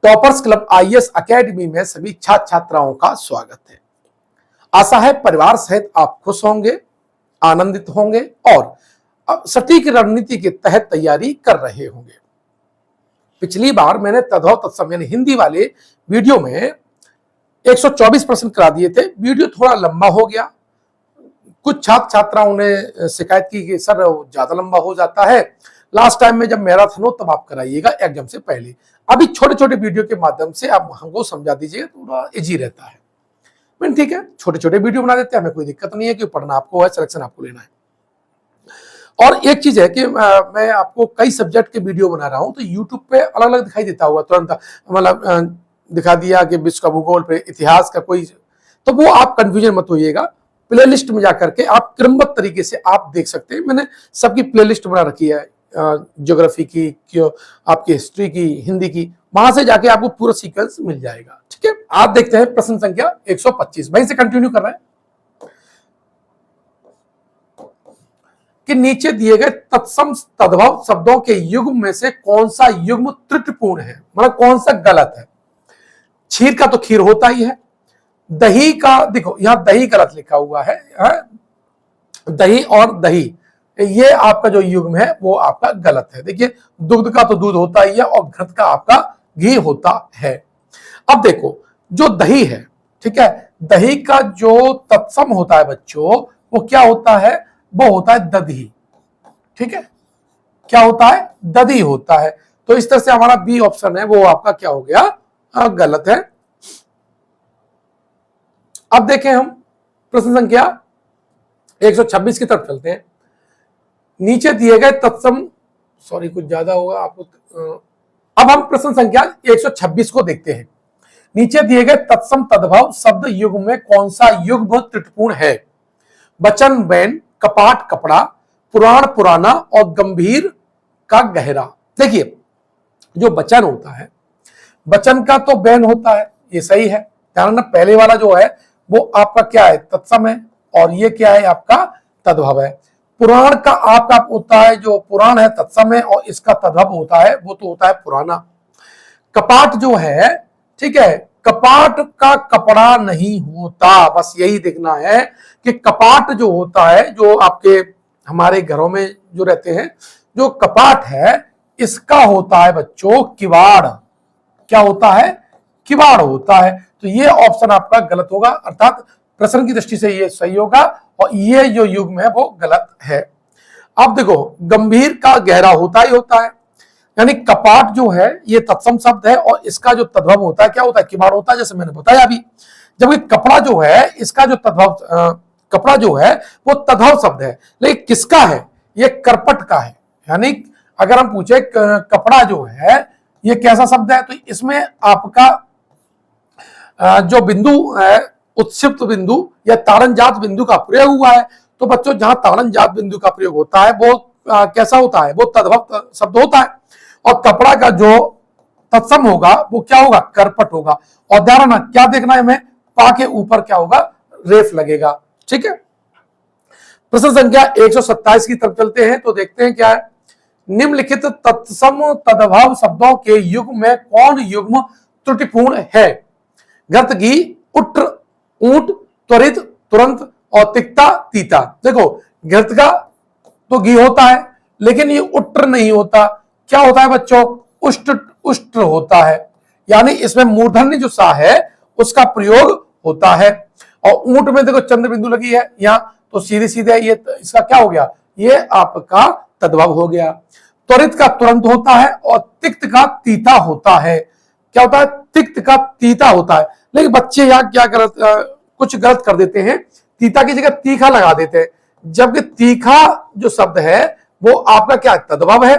Toppers club IAS academy में सभी छात्र छात्राओं का स्वागत है। आशा है परिवार सहित आप खुश होंगे, आनंदित होंगे और सटीक रणनीति के तहत तैयारी कर रहे होंगे। पिछली बार मैंने तद्भव तत्सम यानी हिंदी वाले वीडियो में 124 प्रश्न करा दिए थे। वीडियो थोड़ा लंबा हो गया। कुछ छात्र छात्राओं ने शिकायत की कि सर ज्यादा लंबा हो जाता है, लास्ट टाइम में जब मैराथन हो तब आप कराइएगा एग्जाम से पहले। अभी छोटे छोटे वीडियो के माध्यम से आप हमको समझा दीजिएगा, थोड़ा इजी रहता है। मैंने ठीक है, छोटे छोटे वीडियो बना देते हैं, हमें कोई दिक्कत नहीं है, क्योंकि पढ़ना आपको है, सिलेक्शन आपको लेना है। और एक चीज है कि मैं आपको कई सब्जेक्ट के वीडियो बना रहा हूं, तो यूट्यूब पे अलग अलग दिखाई देता होगा, तुरंत मतलब दिखा दिया कि विश्व का भूगोल पे, इतिहास का कोई, तो वो आप कंफ्यूजन मत होइएगा। प्लेलिस्ट में जाकर के आप क्रमबद्ध तरीके से आप देख सकते हैं। मैंने सबकी प्लेलिस्ट बना रखी है, ज्योग्राफी की, क्यों आपकी हिस्ट्री की, हिंदी की, वहां से जाके आपको पूरा सीक्वेंस मिल जाएगा। ठीक है, आप देखते हैं प्रश्न संख्या 125, वहीं से कंटिन्यू कर रहे हैं कि नीचे दिए गए तत्सम तद्भव शब्दों के युग्म में से कौन सा युग्म त्रुटिपूर्ण है, मतलब कौन सा गलत है। क्षीर का तो खीर होता ही है, दही का, देखो यहां दही गलत लिखा हुआ है, दही और दही, ये आपका जो युग्म है वो आपका गलत है। देखिए दुग्ध का तो दूध होता ही है और घृत का आपका घी होता है। अब देखो जो दही है, ठीक है, दही का जो तत्सम होता है बच्चों, वो क्या होता है, वो होता है दधी। ठीक है, क्या होता है, दधी होता है। तो इस तरह से हमारा बी ऑप्शन है वो आपका क्या हो गया, गलत है। अब देखें हम प्रश्न संख्या 126 की तरफ चलते हैं। नीचे दिए गए तत्सम, सॉरी कुछ ज्यादा होगा आपको, अब हम प्रश्न संख्या 126 को देखते हैं। नीचे दिए गए तत्सम तद्भव शब्द युग्म में कौन सा युग्म त्रुटिपूर्ण है। बचन बैन, कपाट कपड़ा, पुराण पुराना और गंभीर का गहरा। देखिए जो बचन होता है, बचन का तो बैन होता है, ये सही है। ध्यान रखना, पहले वाला जो है वो आपका क्या है, तत्सम है, और ये क्या है आपका तद्भव है। पुराण का आपका होता है, जो पुराण है तत्सम है, और इसका तद्भव होता है वो तो होता है पुराना। कपाट जो है, ठीक है, कपाट का कपड़ा नहीं होता, बस यही देखना है कि कपाट जो होता है, जो आपके हमारे घरों में जो रहते हैं, जो कपाट है इसका होता है बच्चों किवाड़। क्या होता है, किवाड़ होता है। तो ये ऑप्शन आपका गलत होगा, अर्थात प्रश्न की दृष्टि से ये सही होगा, और ये जो युग्म है वो गलत है। अब देखो गंभीर का गहरा होता ही होता है, यानी कपाट जो है ये तत्सम शब्द है, और इसका जो तद्भव होता है क्या होता है, किवाड़ होता है, जैसे मैंने बताया अभी। जबकि कपड़ा जो है, इसका जो तद्भव, कपड़ा जो है वो तद्भव शब्द है, लेकिन किसका है, ये करपट का है। यानी अगर हम पूछे कपड़ा जो है ये कैसा शब्द है, तो इसमें आपका जो बिंदु है, उत्क्षिप्त बिंदु या ताड़नजात बिंदु का प्रयोग हुआ है। तो बच्चों जहां ताड़नजात बिंदु का प्रयोग होता है वो कैसा होता है, वो तद्भव शब्द होता है। और कपड़ा का जो तत्सम होगा वो क्या होगा, करपट होगा। और ध्यान रखना, क्या देखना है हमें, पा के ऊपर क्या होगा, रेफ लगेगा। ठीक है, प्रश्न संख्या 127 की तरफ चलते हैं, तो देखते हैं क्या है। निम्नलिखित तत्सम तद्भव शब्दों के युग्म में कौन युग्म त्रुटिपूर्ण है। घृत, घी, उट्र, ऊंट, त्वरित, तुरंत और तिक्ता तीता। देखो घृत का तो घी होता है, लेकिन ये उट्र नहीं होता। क्या होता है बच्चों, उष्ट्र, उष्ट्र होता है, यानी इसमें मूर्धन्य जो सा है उसका प्रयोग होता है। और ऊंट में देखो चंद्र बिंदु लगी है यहां, तो सीधे सीधे ये इसका क्या हो गया, ये आपका तद्भव हो गया। त्वरित का तुरंत होता है, और तिक्त का तीता होता है। क्या होता है, तिक्त का तीता होता है। लेकिन बच्चे यहाँ क्या कुछ गलत कर देते हैं, तीता की जगह तीखा लगा देते हैं, जबकि तीखा जो शब्द है वो आपका क्या है, तद्भव है,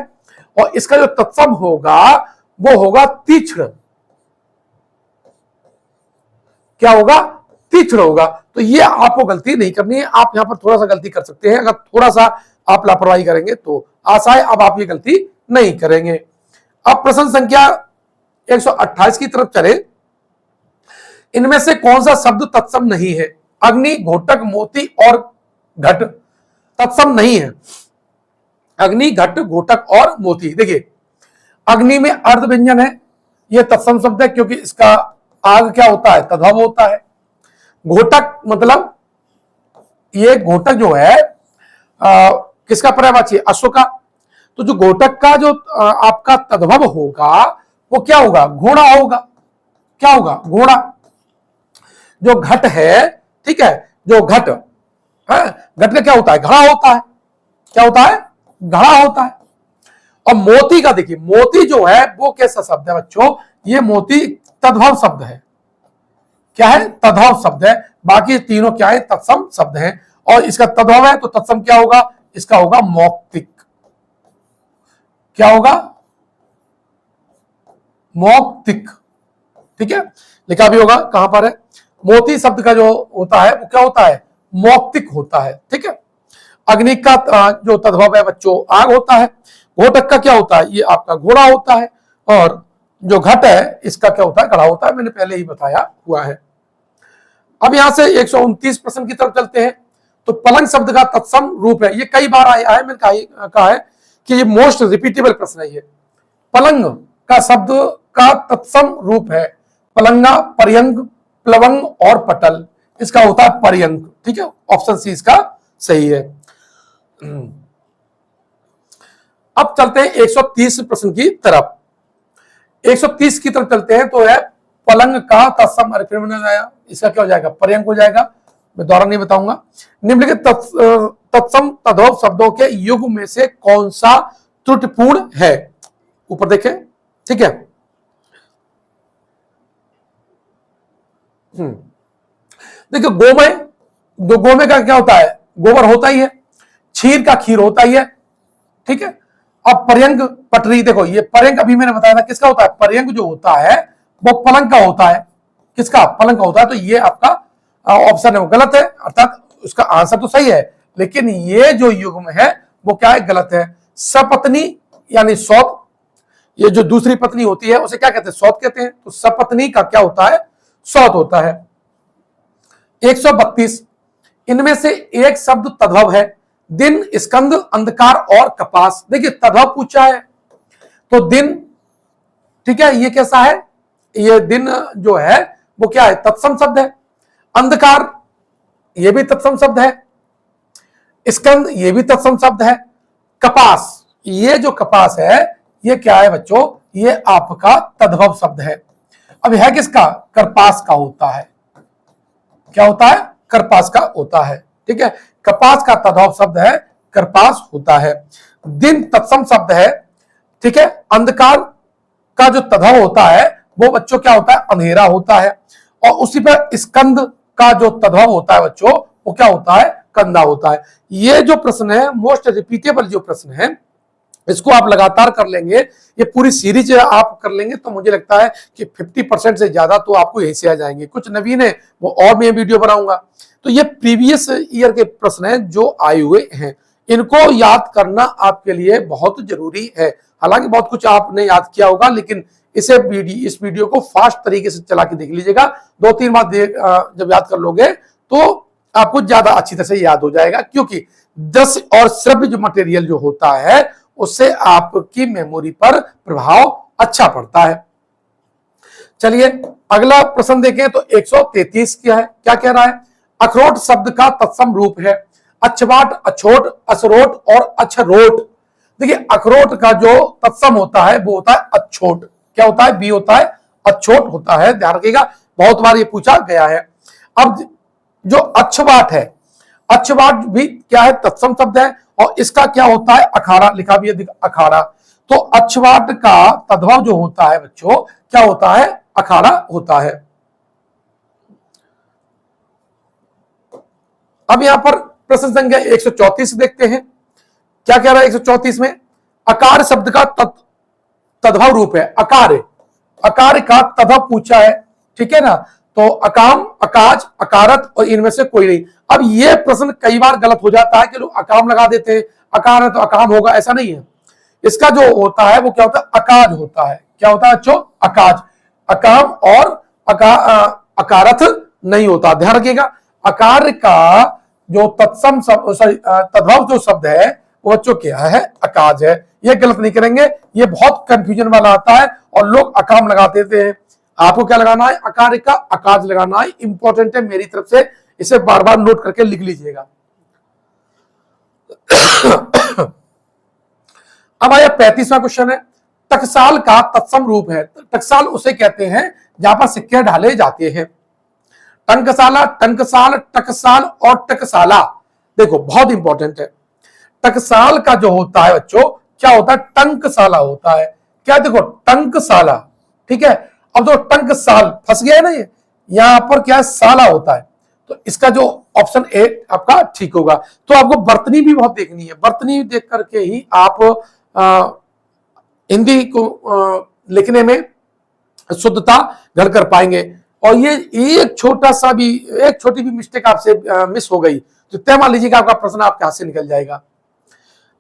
और इसका जो तत्सम होगा वो होगा तीक्ष्ण। क्या होगा, तीक्ष्ण होगा। तो ये आपको गलती नहीं करनी है, आप यहां पर थोड़ा सा गलती कर सकते हैं, अगर थोड़ा सा आप लापरवाही करेंगे तो आशा है अब आप ये गलती नहीं करेंगे। अब प्रश्न संख्या 128 की तरफ चले। इनमें से कौन सा शब्द तत्सम नहीं है। अग्नि, घोटक, मोती और घट तत्सम नहीं है। अग्नि, घट, घोटक और मोती। देखिए अग्नि में अर्ध व्यंजन है, ये तत्सम शब्द है क्योंकि इसका आग क्या होता है, तद्भव होता है। घोटक मतलब ये घोटक जो है किसका पर्यायवाची है, अश्व का। तो जो घोटक का जो आपका तद्भव होगा वो क्या होगा, घोड़ा होगा। क्या होगा, घोड़ा। जो घट है, ठीक है, जो घट है, घट का क्या होता है, घड़ा होता है। क्या होता है, घड़ा होता है। और मोती का देखिए, मोती जो है वो कैसा शब्द है बच्चों, ये मोती तद्भव शब्द है। क्या है, तद्भव शब्द है। बाकी तीनों क्या है, तत्सम शब्द हैं। और इसका तद्भव है तो तत्सम क्या होगा, इसका होगा मौक्तिक। क्या होगा, मौक्तिक। ठीक है, लिखा भी होगा कहां पर है। मोती शब्द का जो होता है वो क्या होता है, मौक्तिक होता है। ठीक है, अग्नि का जो तद्भव है बच्चों आग होता है। घोटक का क्या होता है, ये आपका घोड़ा होता है। और जो घट है इसका क्या होता है, घड़ा होता है। मैंने पहले ही बताया हुआ है। अब यहां से 129 प्रश्न की तरफ चलते हैं। तो पलंग शब्द का तत्सम रूप है, ये कई बार आया है, मैंने कहा है कि ये मोस्ट रिपीटेबल प्रश्न है। ये पलंग का शब्द का तत्सम रूप है पलंगा, पर्यंग, प्लवंग और पटल। इसका होता है पर्यंग। ठीक है, ऑप्शन सी इसका सही है। अब चलते हैं 130 प्रश्न की तरफ। 130 की तरफ चलते हैं तो है पलंग का तत्सम, अरे फिर मैंने आया, इसका क्या हो जाएगा, पर्यंक हो जाएगा। मैं दोबारा नहीं बताऊंगा। निम्नलिखित तत्सम तद्भव शब्दों के युग में से कौन सा त्रुटिपूर्ण है, ऊपर देखें। ठीक है, देखिए गोमय, जो गोमय का क्या होता है, गोबर होता ही है। क्षीर का खीर होता ही है। ठीक है, अब पर्यंक पटरी, देखो ये पर्यंक अभी मैंने बताया था किसका होता है, पर्यंक जो होता है वो पलंग का होता है। किसका, पलंग का होता है। तो ये आपका ऑप्शन है वो गलत है, अर्थात उसका आंसर तो सही है लेकिन ये जो युग्म है वो क्या है, गलत है। सपत्नी यानी सौत, ये जो दूसरी पत्नी होती है उसे क्या कहते हैं, सौत कहते हैं। तो सपत्नी का क्या होता है, सौत होता है। 132, इनमें से एक शब्द तद्भव है, दिन, स्कंद, अंधकार और कपास। देखिए तद्भव पूछा है तो दिन, ठीक है, ये कैसा है, ये दिन जो है वो क्या है, तत्सम शब्द है। अंधकार ये भी तत्सम शब्द है। स्कंद ये भी तत्सम शब्द है। कपास, ये जो कपास है ये क्या है बच्चों, ये आपका तद्भव शब्द है। अब है किसका, करपास का होता है। क्या होता है, करपास का होता है। ठीक है, कपास का तद्भव शब्द है करपास होता है। दिन तत्सम शब्द है। ठीक है, अंधकार का जो तद्भव होता है वो बच्चों क्या होता है, अंधेरा होता है। और उसी पर स्कंद का जो तद्भव होता है बच्चों वो क्या होता है, कंधा होता है। ये जो प्रश्न है मोस्ट रिपीटेबल जो प्रश्न है, इसको आप लगातार कर लेंगे, ये पूरी सीरीज आप कर लेंगे तो मुझे लगता है कि 50% से ज्यादा तो आपको यहीं से आ जाएंगे। कुछ नवीन है वो और मैं वीडियो बनाऊंगा। तो ये प्रीवियस ईयर के प्रश्न हैं जो आए हुए हैं, इनको याद करना आपके लिए बहुत जरूरी है। हालांकि बहुत कुछ आपने याद किया होगा लेकिन इस वीडियो को फास्ट तरीके से चला के देख लीजिएगा। 2-3 बार जब याद कर लोगे तो आपको ज्यादा अच्छी तरह से याद हो जाएगा, क्योंकि दृश्य और श्रव्य जो मटेरियल जो होता है उससे आपकी मेमोरी पर प्रभाव अच्छा पड़ता है। चलिए अगला प्रश्न देखें तो 133 क्या है, क्या कह रहा है, अखरोट शब्द का तत्सम रूप है अछबाट, अछोट, असरोट और अछरोट। देखिए अखरोट का जो तत्सम होता है वो होता है अछोट। क्या होता है, बी होता है, अछोट होता है, ध्यान रखिएगा, बहुत बार ये पूछा गया है। अब जो अछबाट है, अछबाट भी क्या है, तत्सम शब्द है और इसका क्या होता है, अखाड़ा, लिखा भी है अखाड़ा। तो अछबाट का तद्भव जो होता है बच्चों क्या होता है, अखाड़ा होता है। अब यहां पर प्रश्न संख्या 134 देखते हैं, क्या कह रहा है 134 में, अकार शब्द का तद्भव रूप है अकार, अकार का तद्भव पूछा है। ठीक है ना, तो अकाम, अकाज, अकारत और इनमें से कोई नहीं। अब ये प्रश्न कई बार गलत हो जाता है कि लोग अकाम लगा देते हैं, अकार है तो अकाम होगा, ऐसा नहीं है। इसका जो होता है वो क्या होता है, अकाज होता है। क्या होता है बच्चों, अकाज। अकाम और अकारथ नहीं होता, ध्यान रखिएगा। अकार का जो तत्सम तद्भव जो शब्द है वो बच्चों क्या है, अकाज है। ये गलत नहीं करेंगे, ये बहुत कंफ्यूजन वाला आता है और लोग अकाम लगा देते हैं। आपको क्या लगाना है, अकार का अकाज लगाना है, इंपॉर्टेंट है मेरी तरफ से, इसे बार बार नोट करके लिख लीजिएगा। अब आया 35वां क्वेश्चन है, टकसाल का तत्सम रूप है। टकसाल उसे कहते हैं जहां पर सिक्के ढाले जाते हैं। टंकसाला, टंकसाल, टकसाल और टकसाला, देखो बहुत इंपॉर्टेंट है। टकसाल का जो होता है बच्चों, क्या होता है, टंकसाला होता है। क्या, देखो टंकसाला, ठीक है। अब जो टंकसाल फंस गया है ना, ये यहां पर क्या है, साला होता है, तो इसका जो ऑप्शन ए आपका ठीक होगा। तो आपको बर्तनी भी बहुत देखनी है, बर्तनी देख करके ही आप हिंदी को लिखने में शुद्धता घर कर पाएंगे। और ये एक छोटा सा भी, एक छोटी भी मिस्टेक आपसे मिस हो गई तो तय मान लीजिएगा आपका प्रश्न आपके हाथ से निकल जाएगा।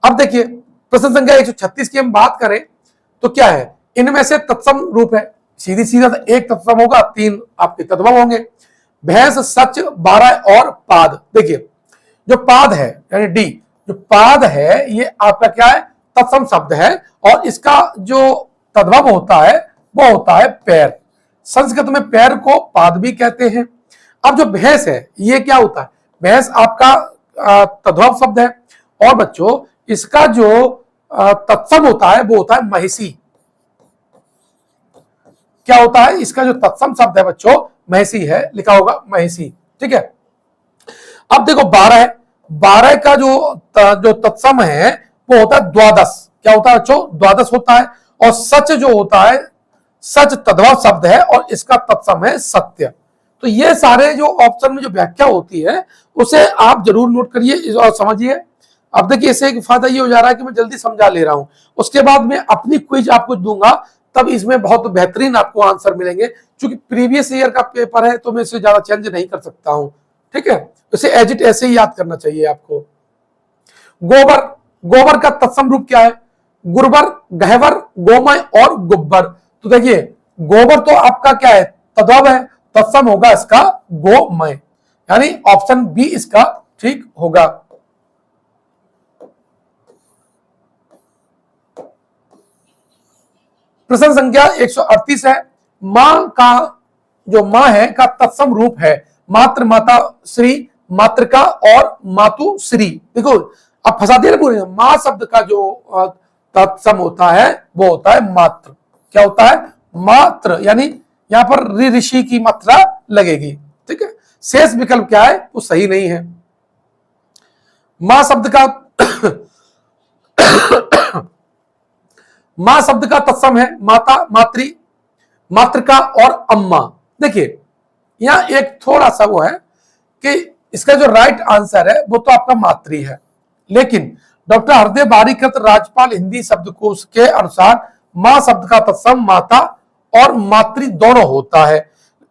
अब देखिए प्रश्न संख्या 136 की हम बात करें तो क्या है, इनमें से तत्सम रूप है, सीधी सीधा एक तत्सम होगा, 3 आपके तद्भव होंगे। भैंस, सच, 12 और पाद। देखिए जो पाद है यानी डी, जो पाद है ये आपका क्या है, तत्सम शब्द है और इसका जो तद्भव होता है वो होता है पैर। संस्कृत में पैर को पाद भी कहते हैं। अब जो भैंस है ये क्या होता है, भैंस आपका तद्भव शब्द है और बच्चों इसका जो तत्सम होता है वो होता है महिषी। क्या होता है, इसका जो तत्सम शब्द है बच्चों महिषी है, लिखा होगा महिषी, ठीक है। अब देखो 12 है, 12 का जो तत्सम है वो होता है द्वादश। क्या होता है बच्चों, द्वादश होता है। और सच जो होता है, सच तद्भव शब्द है और इसका तत्सम है सत्य। तो ये सारे जो ऑप्शन में जो व्याख्या होती है उसे आप जरूर नोट करिए और समझिए। अब देखिए इससे एक फायदा ये हो जा रहा है कि मैं जल्दी समझा ले रहा हूं, उसके बाद में अपनी क्विज आपको दूंगा, तब इसमें बहुत बेहतरीन आपको आंसर मिलेंगे। क्योंकि प्रीवियस ईयर का पेपर है तो मैं इससे ज्यादा चेंज नहीं कर सकता हूं, ठीक है। इसे एज इट ऐसे ही याद करना चाहिए आपको। गोबर, गोबर का तत्सम रूप क्या है, गुरबर, गहवर, गोमय और गुब्बर। तो देखिए गोबर तो आपका क्या है, तद्भव है, तत्सम होगा इसका गोमय, यानी ऑप्शन बी इसका ठीक होगा। प्रश्न संख्या 138 है, मां का जो मां है का तत्सम रूप है मात्र, माता श्री, मातृका और मातुश्री। देखो अब फंसा दिया ना पूरे, मां शब्द का जो तत्सम होता है वो होता है मात्र। क्या होता है, मात्र, यानी यहां पर ऋषि की मात्रा लगेगी, ठीक है। शेष विकल्प क्या है, वो सही नहीं है। मां शब्द का मां शब्द का तत्सम है माता, मातृ, मातृका और अम्मा। देखिए यहां एक थोड़ा सा वो है कि इसका जो राइट आंसर है वो तो आपका मातृ है, लेकिन डॉक्टर हरदेव बारीकृत राज्यपाल हिंदी शब्दकोश के अनुसार मां शब्द का तत्सम माता और मातृ दोनों होता है।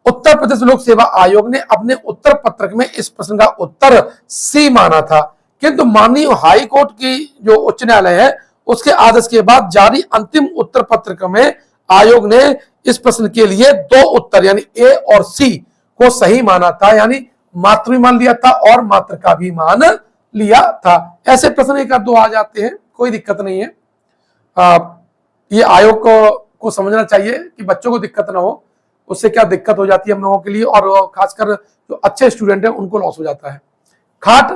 उत्तर प्रदेश लोक सेवा आयोग ने अपने उत्तर पत्रक में इस प्रश्न का उत्तर सी माना था, किंतु माननीय हाई कोर्ट की जो उच्च न्यायालय है उसके आदेश के बाद जारी अंतिम उत्तर पत्रक में आयोग ने इस प्रश्न के लिए 2 उत्तर यानी ए और सी को सही माना था, यानी मातृ मान लिया था और मात्र का भी मान लिया था। ऐसे प्रश्न एक दो आ जाते हैं, कोई दिक्कत नहीं है। ये आयोग को समझना चाहिए कि बच्चों को दिक्कत ना हो, उससे क्या दिक्कत हो जाती है हम लोगों के लिए, और खासकर जो अच्छे स्टूडेंट हैं उनको लॉस हो जाता है। खाट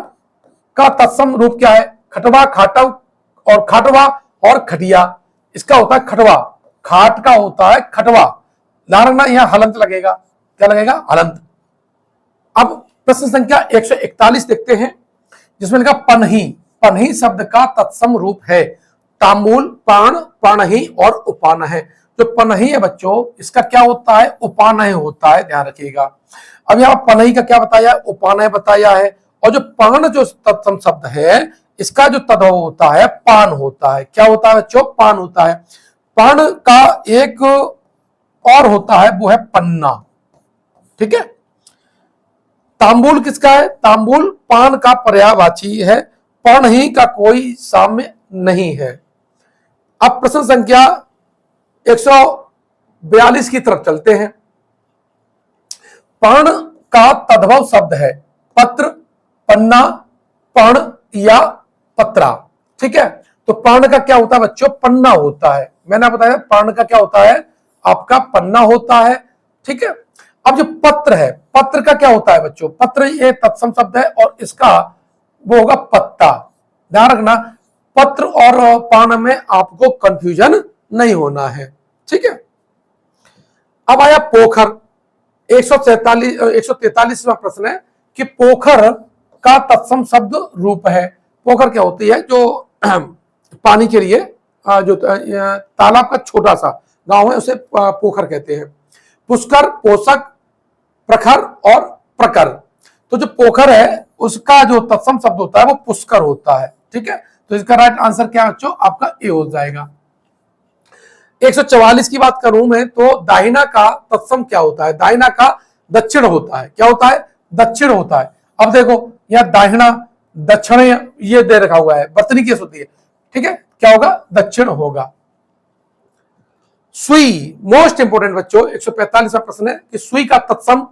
का तत्सम रूप क्या है, खटवा, खाटव और खाटवा और खटिया। इसका होता है खटवा, खाट का होता है खटवा, लारना यहां हलंत लगेगा। क्या लगेगा, हलंत। अब प्रश्न संख्या 141 देखते हैं जिसमें लिखा पनही। पनही शब्द का तत्सम रूप है तांबूल, पान, पानही और उपानह। जो पनही है बच्चों इसका क्या होता है, उपानह होता है, ध्यान रखिएगा। अब यहाँ पनही का क्या बताया, उपानह बताया है। और जो पान जो तत्सम शब्द है इसका जो तद्भव होता है पान होता है। क्या होता है बच्चों, पान होता है। पान का एक और होता है वो है पन्ना, ठीक है। तांबूल किसका है, तांबूल पान का पर्यायवाची है, पनही का कोई साम्य नहीं है। अब प्रश्न संख्या 142 की तरफ चलते हैं। पर्ण का तद्भव शब्द है पत्र, पन्ना, पर्ण या पत्रा, ठीक है। तो पर्ण का क्या होता है बच्चों, पन्ना होता है। मैंने आपको बताया पर्ण का क्या होता है, आपका पन्ना होता है, ठीक है। अब जो पत्र है, पत्र का क्या होता है बच्चों, पत्र ये तत्सम शब्द है और इसका वो होगा पत्ता। ध्यान रखना, पत्र और पर्ण में आपको कंफ्यूजन नहीं होना है, ठीक है। अब आया पोखर, 143वां प्रश्न है कि पोखर का तत्सम शब्द रूप है। पोखर क्या होती है, जो पानी के लिए जो तालाब का छोटा सा गांव है उसे पोखर कहते हैं। पुष्कर, पोषक, प्रखर और प्रकर। तो जो पोखर है उसका जो तत्सम शब्द होता है वो पुष्कर होता है, ठीक है। तो इसका राइट आंसर क्या बच्चों, आपका ए हो जाएगा। 144 की बात करूं मैं तो दाहिना का तत्सम क्या होता है, दाहिना का दक्षिण होता है। क्या होता है, दक्षिण होता है। अब देखो यह दाहिना दक्षिण ये दे रखा हुआ है, वर्तनी केस होती है, ठीक है। क्या होगा, दक्षिण होगा। सुई, मोस्ट इंपोर्टेंट बच्चों, 145वां प्रश्न है कि सुई का तत्सम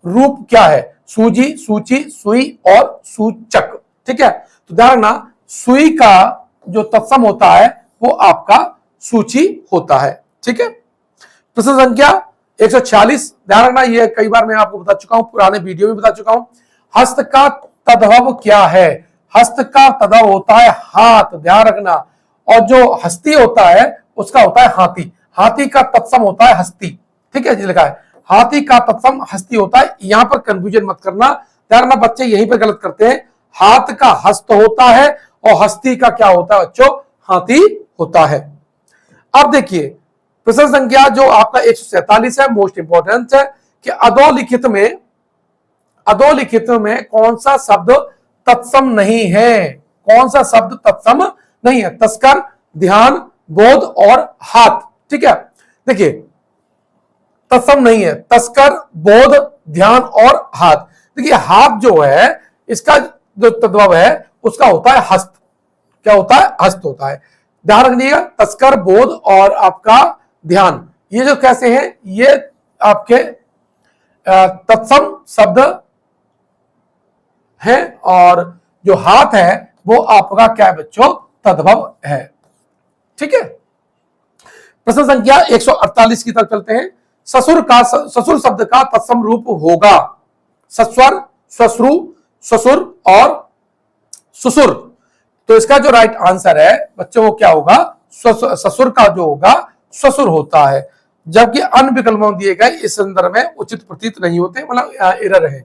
रूप क्या है। सूजी, सूची, सुई और सूचक, ठीक है। तो ध्यान रखना, सुई का जो तत्सम होता है वो आपका सूची होता है, ठीक है। प्रश्न संख्या 146, ध्यान रखना, ये कई बार मैं आपको बता चुका हूं, पुराने वीडियो में बता चुका हूं। हस्त का तद्भव क्या है, हस्त का तद्भव होता है हाथ, ध्यान रखना। और जो हस्ती होता है उसका होता है हाथी, हाथी का तत्सम होता है हस्ती, ठीक है जी, लिखा है हाथी का तत्सम हस्ती होता है। यहां पर कंफ्यूजन मत करना, ध्यान रखना, बच्चे यहीं पर गलत करते हैं। हाथ का हस्त होता है और हस्ती का क्या होता है बच्चों, हाथी होता है। अब देखिए प्रश्न संख्या जो आपका 147 है, मोस्ट इंपोर्टेंट है कि अधोलिखित में कौन सा शब्द तत्सम नहीं है, कौन सा शब्द तत्सम नहीं है। तस्कर, ध्यान, बोध और हाथ, ठीक है। देखिए तत्सम नहीं है, तस्कर, बोध, ध्यान और हाथ। देखिए हाथ जो है इसका जो तद्भव है उसका होता है हस्त। क्या होता है, हस्त होता है। ध्यान रखिएगा, तस्कर, बोध और आपका ध्यान, ये जो कैसे हैं, ये आपके तत्सम शब्द है और जो हाथ है वो आपका क्या है बच्चों, तद्भव है, ठीक है। प्रश्न संख्या 148 की तरफ चलते हैं। ससुर शब्द का तत्सम रूप होगा सस्वर, ससुरु, ससुर और सुसुर। तो इसका जो राइट आंसर है बच्चों वो क्या होगा, ससुर का जो होगा ससुर होता है। जबकि अन्य विकल्पों दिए गए इस संदर्भ में उचित प्रतीत नहीं होते, मतलब एरर है,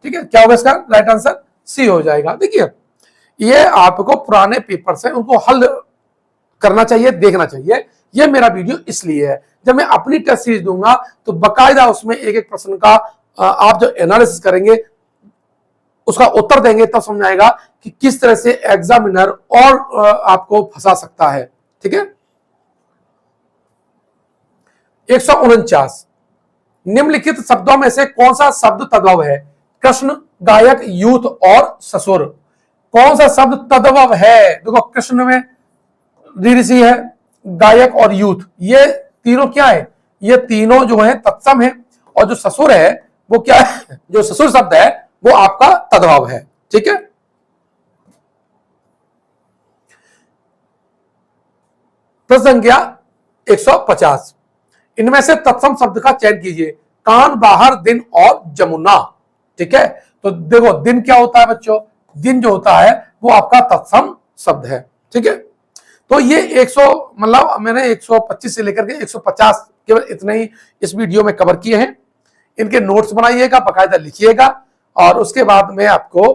ठीक है। क्या होगा इसका राइट आंसर, सी हो जाएगा। देखिए ये आपको पुराने पेपर से उनको हल करना चाहिए, देखना चाहिए। ये मेरा वीडियो इसलिए है, जब मैं अपनी टेस्ट सीरीज दूंगा तो बकायदा उसमें एक एक प्रश्न का आप जो एनालिसिस करेंगे, उसका उत्तर देंगे, तब समझ आएगा कि किस तरह से एग्जामिनर और आपको फंसा सकता है, ठीक है। 149, निम्नलिखित शब्दों में से कौन सा शब्द तद्भव है। कृष्ण, गायक, यूथ और ससुर। कौन सा शब्द तद्भव है, देखो कृष्ण में ऋषि है, गायक और यूथ, ये तीनों क्या है, ये तीनों जो है तत्सम है। और जो ससुर है वो क्या है, जो ससुर शब्द है वो आपका तद्भव है, ठीक है। प्रश्न संख्या 150, इनमें से तत्सम शब्द का चयन कीजिए। कान, बाहर, दिन और जमुना, ठीक है। तो देखो दिन क्या होता है बच्चों, दिन जो होता है वो आपका तत्सम शब्द है, ठीक है। तो ये 100 मतलब मैंने 125 से लेकर के 150 केवल इतने ही इस वीडियो में कवर किए हैं। इनके नोट्स बनाइएगा, बाकायदा लिखिएगा और उसके बाद मैं आपको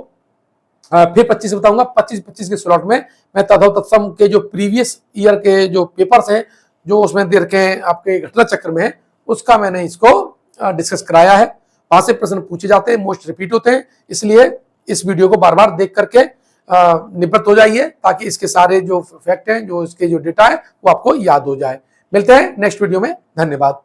फिर 25 बताऊंगा। 25 के स्लॉट में मैं तद्भव तत्सम के जो प्रीवियस ईयर के जो पेपर्स हैं जो उसमें दे रखे हैं आपके घटना चक्र में है, उसका मैंने इसको डिस्कस कराया है। वहां से प्रश्न पूछे जाते हैं, मोस्ट रिपीट होते हैं, इसलिए इस वीडियो को बार बार देख करके निवृत्त हो जाइए ताकि इसके सारे जो फैक्ट हैं, जो इसके जो डेटा है वो आपको याद हो जाए। मिलते हैं नेक्स्ट वीडियो में, धन्यवाद।